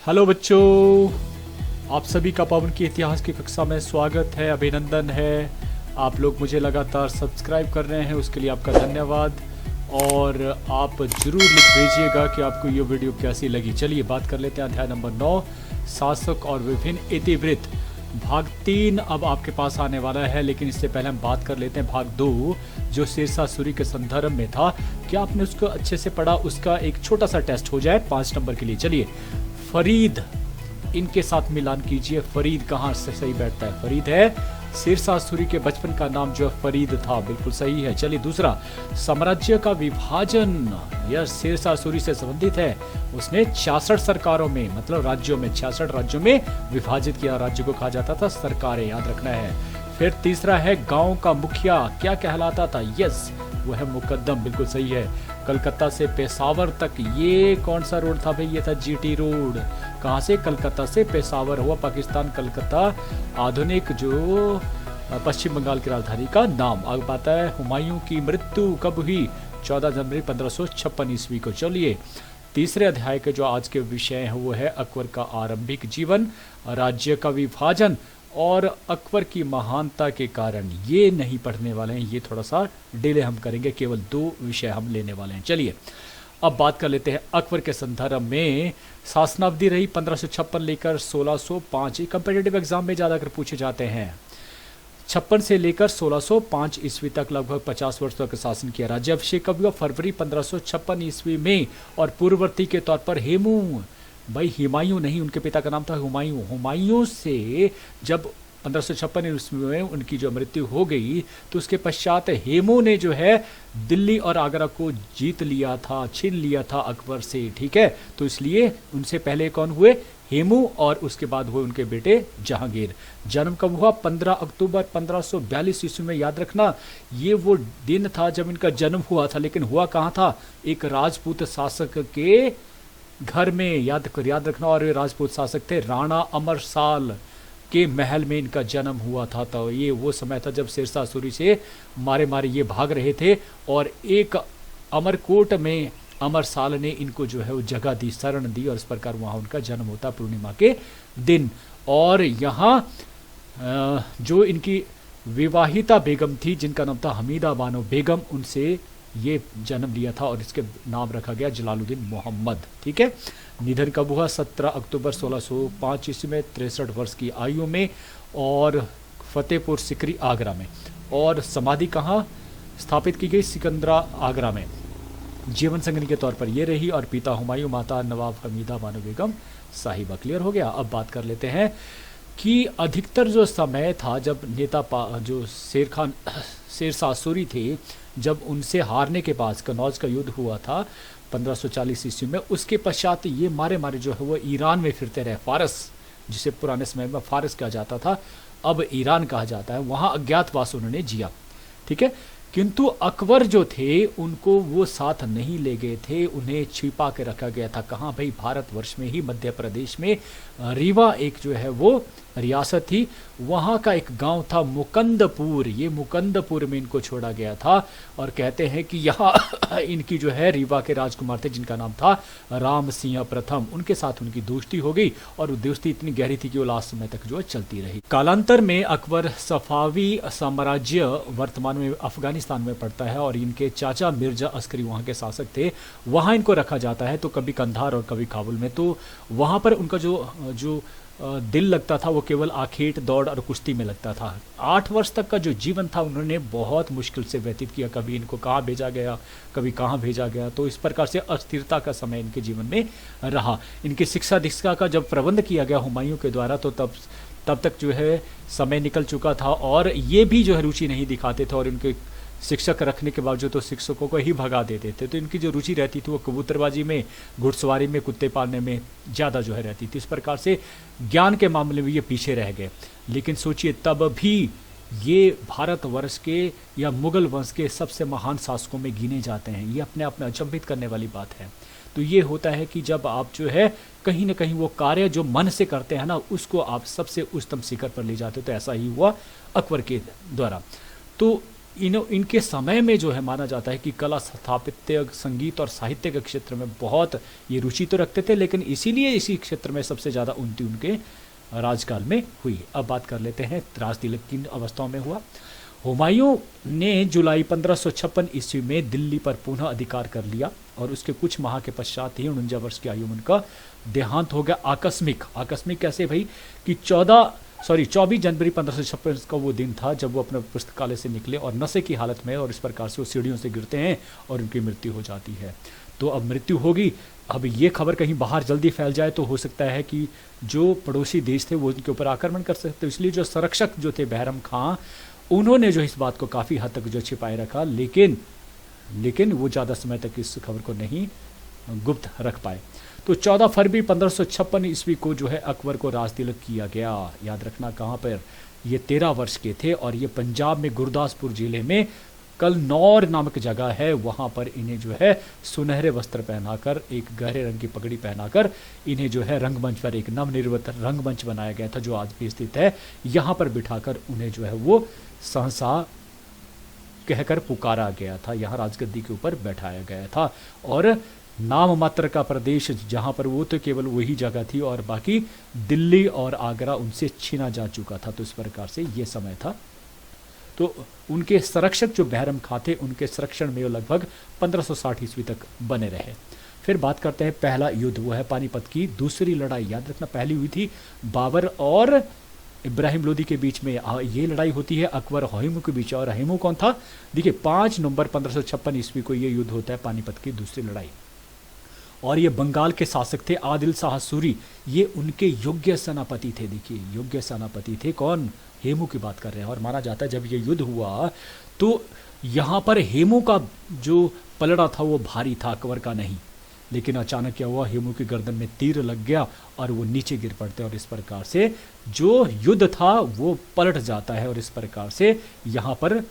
Hello बच्चों, आप सभी का पवन के इतिहास की कक्षा में स्वागत है, अभिनंदन है। आप लोग मुझे लगातार सब्सक्राइब कर रहे हैं, उसके लिए आपका धन्यवाद। और आप जरूर लिख भेजिएगा कि आपको ये वीडियो कैसी लगी। चलिए बात कर लेते हैं अध्याय नंबर 9, शासक और विभिन्न इतिवृत्त। भाग 3 अब आपके पास आने वाला है, लेकिन इससे पहले हम बात कर लेते हैं भाग 2 जो शेरशाह सूरी के संदर्भ में था। क्या आपने उसको अच्छे से पढ़ा? उसका एक छोटा सा टेस्ट हो जाए 5 नंबर के लिए। चलिए, फरीद, इनके साथ मिलान कीजिए। फरीद कहाँ से सही बैठता है? फरीद है शेरशाह सूरी के बचपन का नाम जो है फरीद था, बिल्कुल सही है। चलिए दूसरा, साम्राज्य का विभाजन, यह शेरशाह सूरी से संबंधित है। उसने 66 सरकारों में, मतलब राज्यों में, 66 राज्यों में विभाजित किया। राज्य को कहा जाता था सरकारें, याद रखना है। फिर तीसरा है गांव का मुखिया क्या कहलाता था? यस, वो है मुकद्दम, बिल्कुल सही है। कलकत्ता से पेशावर तक ये कौन सा रोड था भाई? ये था जीटी रोड। कहाँ से? कलकत्ता से पेशावर हुआ पाकिस्तान, कलकत्ता आधुनिक जो पश्चिम बंगाल की राजधानी का नाम। अब आता है हुमायूं की मृत्यु कब हुई? 14 जनवरी 1556 ईस्वी को। चलिए तीसरे अध्याय के जो आज के विषय है वो है अकबर का आरंभिक जीवन, राज्य का विभाजन और अकबर की महानता के कारण। ये नहीं पढ़ने वाले हैं, ये थोड़ा सा डिले हम करेंगे, केवल 2 विषय हम लेने वाले हैं। चलिए अब बात कर लेते हैं अकबर के संदर्भ में। शासनावधि रही 1556 लेकर 1605। कम्पिटिटिव एग्जाम में ज़्यादातर पूछे जाते हैं। 56 से लेकर 1605 ईस्वी तक लगभग 50 वर्ष तक शासन किया। राज्याभिषेक कब हुआ? फरवरी 1556 ईस्वी में। और पूर्ववर्ती के तौर पर हेमू, भाई हुमायूं नहीं, उनके पिता का नाम था हुमायूं। हुमायूं से जब 1556 ईस्वी में उनकी जो मृत्यु हो गई तो उसके पश्चात हेमू ने जो है दिल्ली और आगरा को जीत लिया था, छीन लिया था अकबर से, ठीक है। तो इसलिए उनसे पहले कौन हुए? हेमू, और उसके बाद हुए उनके बेटे जहांगीर। जन्म कब हुआ? 15 अक्टूबर 1542 ईस्वी में। याद रखना ये वो दिन था जब इनका जन्म हुआ था, लेकिन हुआ कहाँ था? एक राजपूत शासक के घर में, याद रखना। और वे राजपूत शासक थे, राणा अमरसाल के महल में इनका जन्म हुआ था। तो ये वो समय था जब शेरशाह सूरी से मारे मारे ये भाग रहे थे, और एक अमरकोट में अमरसाल ने इनको जो है वो जगह दी, शरण दी, और इस प्रकार वहाँ उनका जन्म होता पूर्णिमा के दिन। और यहाँ जो इनकी विवाहिता बेगम थी जिनका नाम था हमीदा बानो बेगम, उनसे ये जन्म लिया था और इसके नाम रखा गया जलालुद्दीन मोहम्मद, ठीक है। निधन कब हुआ? 17 अक्टूबर 1605 ईस्वी में, 63 वर्ष की आयु में, और फतेहपुर सिकरी आगरा में। और समाधि कहाँ स्थापित की गई? सिकंदरा आगरा में। जीवन संगिनी के तौर पर ये रही, और पिता हुमायूं, माता नवाब हमीदा बानो बेगम साहिबा। क्लियर हो गया। अब बात कर लेते हैं कि अधिकतर जो समय था जब जो शेरशाह सूरी थे, जब उनसे हारने के बाद कनौज का युद्ध हुआ था 1540 ईस्वी में, उसके पश्चात ये मारे मारे जो है वो ईरान में फिरते रहे। फारस, जिसे पुराने समय में फारस कहा जाता था, अब ईरान कहा जाता है, वहाँ अज्ञातवास उन्होंने जिया, ठीक है। किंतु अकबर जो थे उनको वो साथ नहीं ले गए थे, उन्हें छिपा के रखा गया था। कहाँ भाई? भारतवर्ष में ही, मध्य प्रदेश में रीवा एक जो है वो रियासत थी, वहाँ का एक गांव था मुकंदपुर। ये मुकंदपुर में इनको छोड़ा गया था, और कहते हैं कि यहाँ इनकी जो है रीवा के राजकुमार थे जिनका नाम था राम सिंह प्रथम, उनके साथ उनकी दोस्ती हो गई, और वो दोस्ती इतनी गहरी थी कि वो लास्ट समय तक जो है चलती रही। कालांतर में अकबर सफावी साम्राज्य वर्तमान में अफगानिस्तान में पड़ता है, और इनके चाचा मिर्जा अस्करी वहाँ के शासक थे। वहाँ इनको रखा जाता है, तो कभी कंधार और कभी काबुल में। तो वहाँ पर उनका जो दिल लगता था वो केवल आखेट, दौड़ और कुश्ती में लगता था। 8 वर्ष तक का जो जीवन था उन्होंने बहुत मुश्किल से व्यतीत किया। कभी इनको कहाँ भेजा गया, कभी कहाँ भेजा गया, तो इस प्रकार से अस्थिरता का समय इनके जीवन में रहा। इनकी शिक्षा दीक्षा का जब प्रबंध किया गया हुमायूं के द्वारा, तो तब तक जो है समय निकल चुका था, और ये भी जो है रुचि नहीं दिखाते थे, और इनके शिक्षक रखने के बावजूद तो शिक्षकों को ही भगा देते थे। तो इनकी जो रुचि रहती थी वो कबूतरबाजी में, घुड़सवारी में, कुत्ते पालने में ज़्यादा जो है रहती थी। इस प्रकार से ज्ञान के मामले में ये पीछे रह गए। लेकिन सोचिए, तब भी ये भारतवर्ष के या मुगल वंश के सबसे महान शासकों में गिने जाते हैं। ये अपने आप में अचंभित करने वाली बात है। तो ये होता है कि जब आप जो है कहीं ना कहीं वो कार्य जो मन से करते हैं ना, उसको आप सबसे उच्चतम शिखर पर ले जाते हो। तो ऐसा ही हुआ अकबर के द्वारा। तो इनके समय में जो है माना जाता है कि कला, स्थापत्य, संगीत और साहित्य के क्षेत्र में बहुत ये रुचि तो रखते थे, लेकिन इसीलिए इसी क्षेत्र में सबसे ज़्यादा उन्नति उनके राजकाल में हुई। अब बात कर लेते हैं राज तिलक किन अवस्थाओं में हुआ। हुमायूं ने जुलाई 1556 ईस्वी में दिल्ली पर पुनः अधिकार कर लिया और उसके कुछ माह के पश्चात ही 49 वर्ष की आयु में उनका देहांत हो गया। आकस्मिक कैसे भाई कि 24 जनवरी 1556 का वो दिन था जब वो अपने पुस्तकालय से निकले और नशे की हालत में और इस प्रकार से वो सीढ़ियों से गिरते हैं और उनकी मृत्यु हो जाती है। तो अब मृत्यु होगी, अब ये खबर कहीं बाहर जल्दी फैल जाए तो हो सकता है कि जो पड़ोसी देश थे वो उनके ऊपर आक्रमण कर सकते, इसलिए जो संरक्षक जो थे बहरम खां, उन्होंने जो इस बात को काफ़ी हद तक जो छिपाए रखा, लेकिन वो ज़्यादा समय तक इस खबर को नहीं गुप्त रख पाए। तो 14 फरवरी 1556 ईस्वी को जो है अकबर को राज तिलक किया गया। याद रखना कहाँ पर, ये 13 वर्ष के थे और ये पंजाब में गुरदासपुर जिले में कलनौर नामक जगह है, वहाँ पर इन्हें जो है सुनहरे वस्त्र पहनाकर, एक गहरे रंग की पगड़ी पहनाकर इन्हें जो है रंगमंच पर, एक नवनिर्मित रंगमंच बनाया गया था जो आज भी स्थित है, यहाँ पर बिठाकर उन्हें जो है वो सहसा कहकर पुकारा गया था, यहाँ राजगद्दी के ऊपर बैठाया गया था। और नाम मात्र का प्रदेश जहाँ पर वो तो केवल वही जगह थी और बाकी दिल्ली और आगरा उनसे छीना जा चुका था। तो इस प्रकार से ये समय था। तो उनके संरक्षक जो बहरम खां थे, उनके संरक्षण में वो लगभग 1560 ईस्वी तक बने रहे। फिर बात करते हैं पहला युद्ध, वो है पानीपत की दूसरी लड़ाई। याद रखना पहली हुई थी बाबर और इब्राहिम लोदी के बीच में, ये लड़ाई होती है अकबर और हेमू के बीच। और हेमू कौन था? देखिए 5 नवंबर 1556 ईस्वी को ये युद्ध होता है, पानीपत की दूसरी लड़ाई। और ये बंगाल के शासक थे आदिल शाह सूरी, ये उनके योग्य सेनापति थे। देखिए योग्य सेनापति थे, कौन? हेमू की बात कर रहे हैं। और माना जाता है जब ये युद्ध हुआ तो यहाँ पर हेमू का जो पलड़ा था वो भारी था, अकबर का नहीं। लेकिन अचानक क्या हुआ, हेमू की गर्दन में तीर लग गया और वो नीचे गिर पड़ते और इस प्रकार से जो युद्ध था वो पलट जाता है और इस प्रकार से यहाँ पर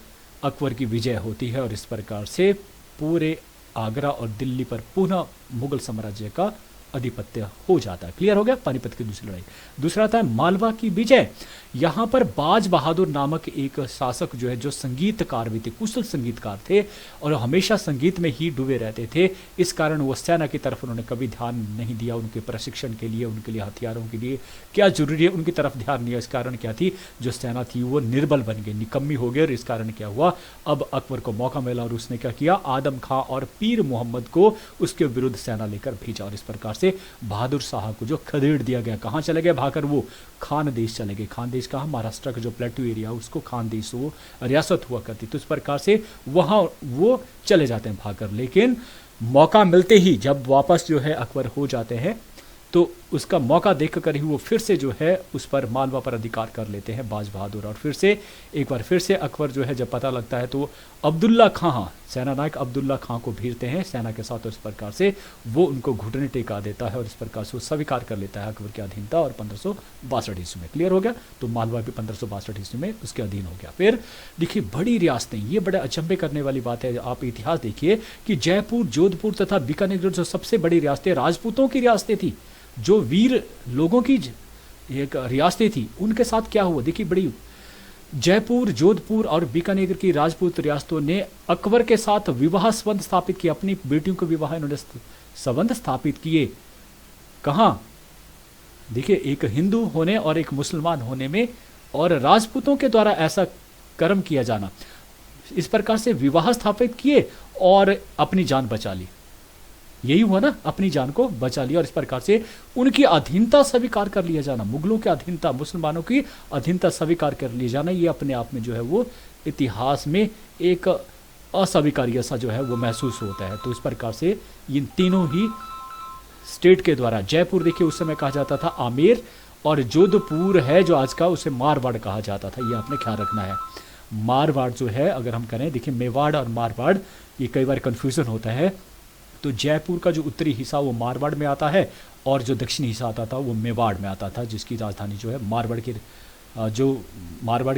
अकबर की विजय होती है और इस प्रकार से पूरे आगरा और दिल्ली पर पुनः मुगल साम्राज्य का अधिपत्य हो जाता है। क्लियर हो गया? पानीपत की दूसरी लड़ाई। दूसरा था मालवा की विजय। यहाँ पर बाज बहादुर नामक एक शासक जो है, जो संगीतकार भी थे, कुशल संगीतकार थे और हमेशा संगीत में ही डूबे रहते थे। इस कारण वो सेना की तरफ उन्होंने कभी ध्यान नहीं दिया, उनके प्रशिक्षण के लिए, उनके लिए हथियारों के लिए क्या जरूरी है उनकी तरफ ध्यान नहीं दिया। इस कारण क्या थी, जो सेना थी वो निर्बल बन गई, निकम्मी हो गई और इस कारण क्या हुआ, अब अकबर को मौका मिला और उसने क्या किया, आदम खां और पीर मोहम्मद को उसके विरुद्ध सेना लेकर भेजा और इस प्रकार से बहादुर शाह को जो खदेड़ दिया गया। कहाँ चले गए भागकर? वो खान देश चले गए। खान देश कहाँ? महाराष्ट्र का जो प्लेटू एरिया उसको खान देश वो रियासत हुआ करती। तो इस प्रकार से वहाँ वो चले जाते हैं भागकर। लेकिन मौका मिलते ही जब वापस जो है अकबर हो जाते हैं तो उसका मौका देखकर ही वो फिर से जो है उस पर मालवा पर अधिकार कर लेते हैं बाज बहादुर। और फिर से एक बार फिर से अकबर जो है जब पता लगता है तो अब्दुल्ला खां, सेना नायक अब्दुल्ला खां को भेजते हैं सेना के साथ और इस प्रकार से वो उनको घुटने टेका देता है और इस प्रकार से वो स्वीकार कर लेता है अकबर की अधीनता और 1562 ईस्वी में। क्लियर हो गया? तो मालवा भी 1562 ईस्वी में उसके अधीन हो गया। फिर देखिए बड़ी रियासतें, ये बड़े अचंभे करने वाली बात है। आप इतिहास देखिए कि जयपुर, जोधपुर तथा बीकानेर जो सबसे बड़ी रियासतें राजपूतों की रियासतें थी, जो वीर लोगों की एक रियासतें थी, उनके साथ क्या हुआ देखिए। बड़ी जयपुर, जोधपुर और बीकानेर की राजपूत रियासतों ने अकबर के साथ विवाह संबंध स्थापित किए। अपनी बेटियों के विवाह इन्होंने संबंध स्थापित किए। कहाँ? देखिए एक हिंदू होने और एक मुसलमान होने में और राजपूतों के द्वारा ऐसा कर्म किया जाना, इस प्रकार से विवाह स्थापित किए और अपनी जान बचा ली। यही हुआ ना, अपनी जान को बचा लिया और इस प्रकार से उनकी अधीनता स्वीकार कर लिया जाना, मुगलों की अधीनता, मुसलमानों की अधीनता स्वीकार कर लिया जाना, ये अपने आप में जो है वो इतिहास में एक अस्वीकार्य सा जो है वो महसूस होता है। तो इस प्रकार से इन तीनों ही स्टेट के द्वारा, जयपुर देखिए उस समय कहा जाता था आमेर और जोधपुर है जो आज का, उसे मारवाड़ कहा जाता था। ये आपने ख्याल रखना है। मारवाड़ जो है अगर हम करें, देखिए मेवाड़ और मारवाड़ ये कई बार कन्फ्यूज़न होता है। तो जयपुर का जो उत्तरी हिस्सा वो मारवाड़ में आता है और जो दक्षिणी हिस्सा आता था वो मेवाड़ में आता था, जिसकी राजधानी जो है मारवाड़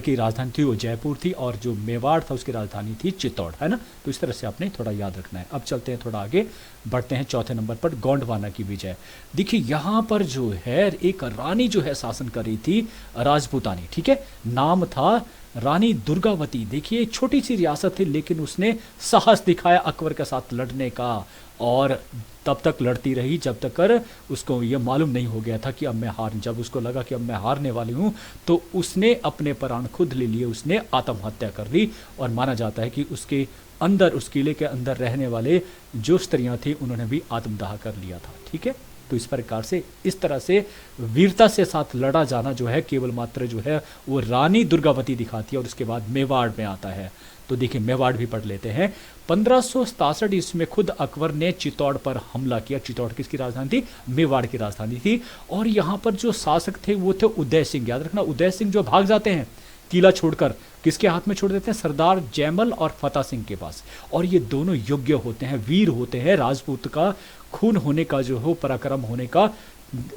की राजधानी थी वो जयपुर थी और जो मेवाड़ था उसकी राजधानी थी चित्तौड़, है ना। तो इस तरह से आपने थोड़ा याद रखना है। अब चलते हैं थोड़ा आगे बढ़ते हैं, चौथे नंबर पर गोंडवाना की विजय। देखिए यहाँ पर जो है एक रानी जो है शासन कर रही थी राजपूतानी, ठीक है, नाम था रानी दुर्गावती, देखिए छोटी सी रियासत थी लेकिन उसने साहस दिखाया अकबर के साथ लड़ने का, और तब तक लड़ती रही जब तक कर उसको ये मालूम नहीं हो गया था कि अब मैं जब उसको लगा कि अब मैं हारने वाली हूँ तो उसने अपने प्राण खुद ले लिए, उसने आत्महत्या कर ली। और माना जाता है कि उसके अंदर, उस किले के अंदर रहने वाले जो स्त्रियां थी उन्होंने भी आत्मदाह कर लिया था। ठीक है, तो इस प्रकार से, इस तरह से वीरता से साथ लड़ा जाना जो है केवल मात्र जो है वो रानी दुर्गावती दिखाती है। और उसके बाद मेवाड़ में आता है, तो देखिए मेवाड़ भी पढ़ लेते हैं। 1567 ईस्वी में खुद अकबर ने चित्तौड़ पर हमला किया। चित्तौड़ किसकी राजधानी थी? मेवाड़ की राजधानी थी। और यहाँ पर जो शासक थे वो थे उदय सिंह। याद रखना, उदय सिंह जो भाग जाते हैं किला छोड़कर, किसके हाथ में छोड़ देते हैं? सरदार जयमल और फतेह सिंह के पास। और ये दोनों योग्य होते हैं, वीर होते हैं, राजपूत का खून होने का जो हो, पराक्रम होने का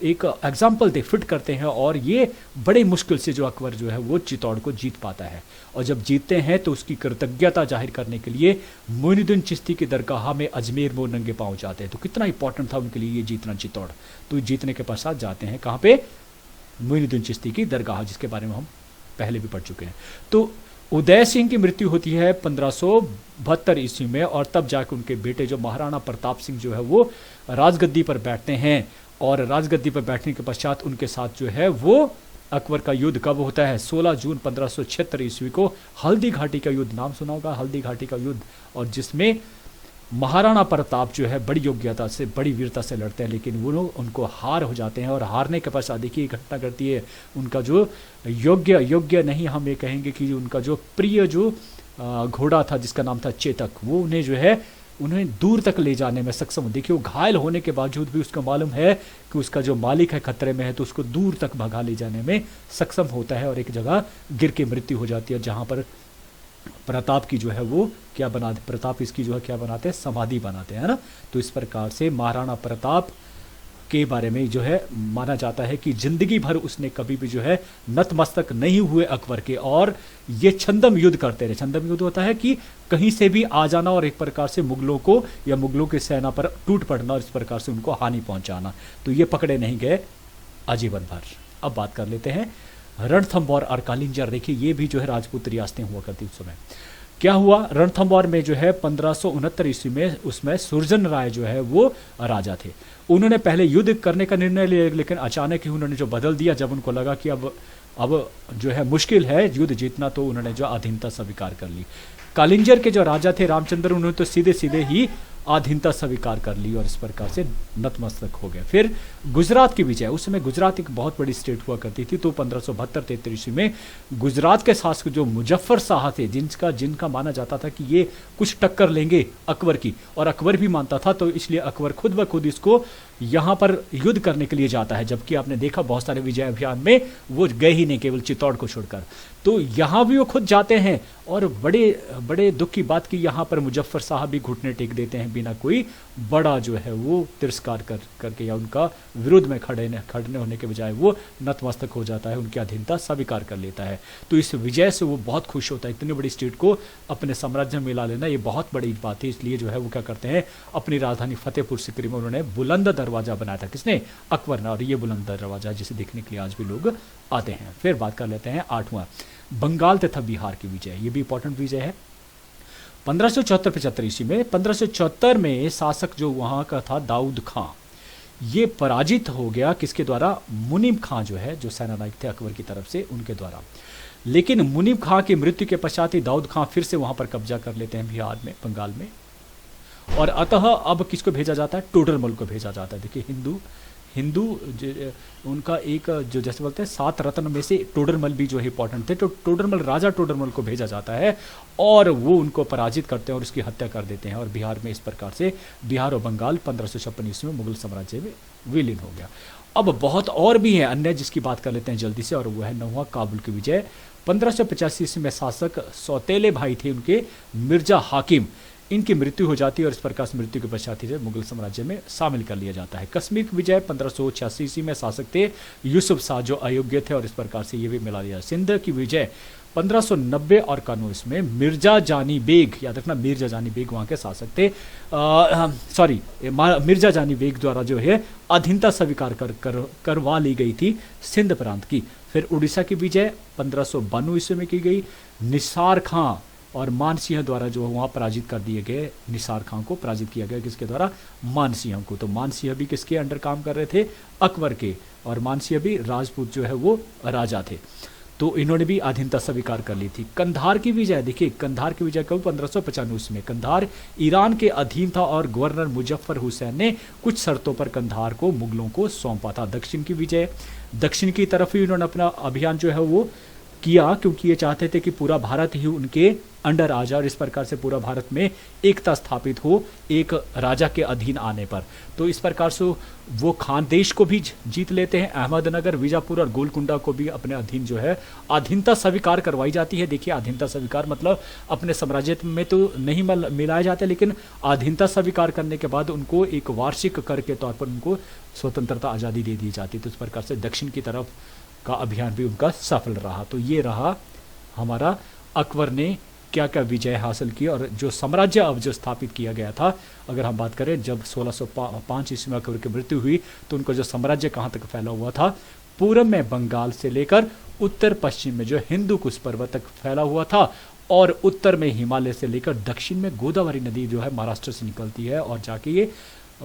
एक एग्जाम्पल दे फिट करते हैं। और ये बड़े मुश्किल से जो अकबर जो है वो चित्तौड़ को जीत पाता है। और जब जीतते हैं तो उसकी कृतज्ञता जाहिर करने के लिए मोइनुद्दीन चिश्ती की दरगाह में अजमेर में नंगे पांव जाते हैं। तो कितना इंपॉर्टेंट था उनके लिए ये जीतना चित्तौड़। तो जीतने के पश्चात जाते हैं कहाँ पे? मोइनुद्दीन चिश्ती की दरगाह, जिसके बारे में हम पहले भी पढ़ चुके हैं। तो उदय सिंह की मृत्यु होती है 1572 ईस्वी में, और तब जाकर उनके बेटे जो महाराणा प्रताप सिंह जो है वो राजगद्दी पर बैठते हैं। और राजगद्दी पर बैठने के पश्चात उनके साथ जो है वो अकबर का युद्ध कब होता है? 16 जून 1576 ईस्वी को हल्दी घाटी का युद्ध, नाम सुना होगा हल्दी घाटी का युद्ध, और जिसमें महाराणा प्रताप जो है बड़ी योग्यता से, बड़ी वीरता से लड़ते हैं, लेकिन वो लोग उनको हार हो जाते हैं। और हारने के पश्चात देखिए घटना करती है, उनका जो योग्य नहीं, हम ये कहेंगे कि उनका जो प्रिय जो घोड़ा था जिसका नाम था चेतक, वो उन्हें जो है उन्हें दूर तक ले जाने में सक्षम। देखिए वो घायल होने के बावजूद भी उसको मालूम है कि उसका जो मालिक है खतरे में है, तो उसको दूर तक भगा ले जाने में सक्षम होता है। और एक जगह गिर के मृत्यु हो जाती है, जहाँ पर प्रताप की जो है वो क्या बनाते, प्रताप इसकी जो है क्या बनाते हैं? समाधि बनाते हैं ना। तो इस प्रकार से महाराणा प्रताप के बारे में जो है माना जाता है कि जिंदगी भर उसने कभी भी जो है नतमस्तक नहीं हुए अकबर के, और ये छंदम युद्ध करते रहे। छंदम युद्ध होता है कि कहीं से भी आ जाना और एक प्रकार से मुगलों को या मुगलों की सेना पर टूट पड़ना और इस प्रकार से उनको हानि पहुंचाना। तो ये पकड़े नहीं गए आजीवन भर। अब बात कर लेते हैं रणथंभौर और कालिंजर। देखिए ये भी जो है राजपूत रियासतें हुआ करती उस समय। क्या हुआ? रणथंभौर में जो है 1569 ईस्वी में उसमें सुरजन राय जो है वो राजा थे। उन्होंने पहले युद्ध करने का निर्णय लिया, लेकिन अचानक ही उन्होंने जो बदल दिया, जब उनको लगा कि अब जो है मुश्किल है युद्ध जीतना, तो उन्होंने जो अधीनता स्वीकार कर ली। कालिंजर के जो राजा थे रामचंद्र, उन्होंने तो सीधे सीधे ही अधीनता स्वीकार कर ली और इस प्रकार से नतमस्तक हो गए। फिर गुजरात की विजय, उस समय गुजरात एक बहुत बड़ी स्टेट हुआ करती थी। तो 1572-73 ईस्वी में गुजरात के शासक जो मुजफ्फर शाह थे, जिनका माना जाता था कि ये कुछ टक्कर लेंगे अकबर की, और अकबर भी मानता था, तो इसलिए अकबर खुद ब खुद इसको यहाँ पर युद्ध करने के लिए जाता है। जबकि आपने देखा बहुत सारे विजय अभियान में वो गए ही नहीं, केवल चित्तौड़ को छोड़कर। तो यहाँ भी वो खुद जाते हैं, और बड़े बड़े दुख की बात कि यहाँ पर मुजफ्फर शाह भी घुटने टेक देते हैं, बिना कोई बड़ा जो है वो तिरस्कार करके या उनका विरोध में खड़े होने के बजाय वो नतमस्तक हो जाता है, उनकी अधीनता स्वीकार कर लेता है। तो इस विजय से वो बहुत खुश होता है। इतनी बड़ी स्टेट को अपने साम्राज्य में मिला लेना ये बहुत बड़ी बात है। इसलिए जो है वो क्या करते हैं, अपनी राजधानी फतेहपुर सीकरी में उन्होंने बुलंद दरवाजा बनाया था। किसने? अकबर ने। और ये बुलंद दरवाजा जिसे देखने के लिए आज भी लोग आते हैं। फिर बात कर लेते हैं 8वां, बंगाल तथा बिहार की विजय। ये भी इंपॉर्टेंट विजय है। 1574-75 ईस्वी में, 1574 में शासक जो वहां का था दाऊद खां, ये पराजित हो गया। किसके द्वारा? मुनीम खां जो है, जो सेनानायक थे अकबर की तरफ से, उनके द्वारा। लेकिन मुनीम खां की मृत्यु के पश्चात ही दाऊद खां फिर से वहां पर कब्जा कर लेते हैं बिहार में, बंगाल में। और अतः अब किसको भेजा जाता है? टोडरमल को भेजा जाता है। देखिए हिंदू उनका एक जो जैसे बोलते हैं 7 रत्न में से टोडरमल भी जो है इंपॉर्टेंट थे। तो टोडरमल, राजा टोडरमल को भेजा जाता है और वो उनको पराजित करते हैं और उसकी हत्या कर देते हैं। और बिहार में इस प्रकार से बिहार और बंगाल 1556 ईस्वी में मुगल साम्राज्य में विलीन हो गया। अब बहुत और भी हैं अन्य, जिसकी बात कर लेते हैं जल्दी से, और वो है 9वां काबुल की विजय। 1585 ईस्वी में शासक सौतेले भाई थे उनके, मिर्जा हाकिम, इनकी मृत्यु हो जाती है और इस प्रकार से मृत्यु के पश्चात ही मुगल साम्राज्य में शामिल कर लिया जाता है। कश्मीर की विजय 1586 ईस्वी में शासक थे यूसुफ शाह, जो अयोग्य थे, और इस प्रकार से ये भी मिला लिया। सिंध की विजय 1590 और 91 में मिर्जा जानी बेग, याद रखना मिर्जा जानी बेग वहाँ के शासक थे, मिर्जा जानी बेग द्वारा जो है अधीनता स्वीकार करवा ली गई थी सिंध प्रांत की। फिर उड़ीसा की विजय 1592 ईस्वी में की गई। निसार खां और मानसिंह द्वारा जो वहाँ पराजित कर दिए गए, निसार खां को पराजित किया गया, किसके द्वारा? मानसिंह को। तो मानसिंह भी किसके अंडर काम कर रहे थे? अकबर के। और मानसिंह भी राजपूत जो है वो राजा थे, तो इन्होंने भी अधीनता स्वीकार कर ली थी। कंधार की विजय, देखिए कंधार की विजय कब? 1595 में। कंधार ईरान के अधीन था और गवर्नर मुजफ्फर हुसैन ने कुछ शर्तों पर कंधार को मुगलों को सौंपा था। दक्षिण की विजय, दक्षिण की तरफ ही उन्होंने अपना अभियान जो है वो किया, क्योंकि ये चाहते थे कि पूरा भारत ही उनके अंडर आ जाए और इस प्रकार से पूरा भारत में एकता स्थापित हो एक राजा के अधीन आने पर। तो इस प्रकार से वो खानदेश को भी जीत लेते हैं, अहमदनगर, बीजापुर और गोलकुंडा को भी अपने अधीन जो है अधीनता स्वीकार करवाई जाती है। देखिए अधीनता स्वीकार मतलब अपने साम्राज्य में तो नहीं मिलाए जाते, लेकिन अधीनता स्वीकार करने के बाद उनको एक वार्षिक कर के तौर पर उनको स्वतंत्रता आज़ादी दे दी जाती। तो इस प्रकार से दक्षिण की तरफ का अभियान भी उनका सफल रहा। तो ये रहा हमारा अकबर ने क्या क्या विजय हासिल की और जो साम्राज्य अब जो स्थापित किया गया था। अगर हम बात करें जब 1605 ईस्वी में अकबर की मृत्यु हुई तो उनका जो साम्राज्य कहाँ तक फैला हुआ था? पूर्व में बंगाल से लेकर उत्तर पश्चिम में जो हिंदू कुश पर्वत तक फैला हुआ था और उत्तर में हिमालय से लेकर दक्षिण में गोदावरी नदी जो है महाराष्ट्र से निकलती है और जाके ये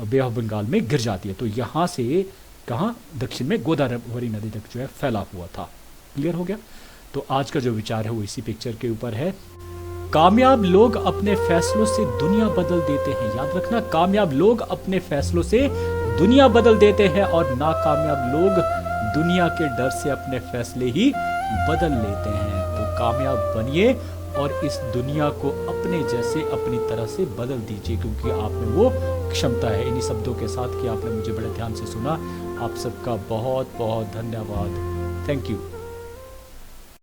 बे ऑफ बंगाल में गिर जाती है। तो यहाँ से कहाँ? दक्षिण में गोदावरी नदी तक जो है फैला हुआ था। क्लियर हो गया? तो आज का जो विचार है वो इसी पिक्चर के ऊपर है। कामयाब लोग अपने फैसलों से दुनिया बदल देते हैं। याद रखना, कामयाब लोग अपने फैसलों से दुनिया बदल देते हैं और नाकामयाब लोग दुनिया के डर से अपने फैसले ही बदल लेते हैं। तो कामयाब बनिए और इस दुनिया को अपने जैसे अपनी तरह से बदल दीजिए, क्योंकि आप में वो क्षमता है। इन्हीं शब्दों के साथ कि आपने मुझे बड़े ध्यान से सुना, आप सबका बहुत बहुत धन्यवाद। Thank you.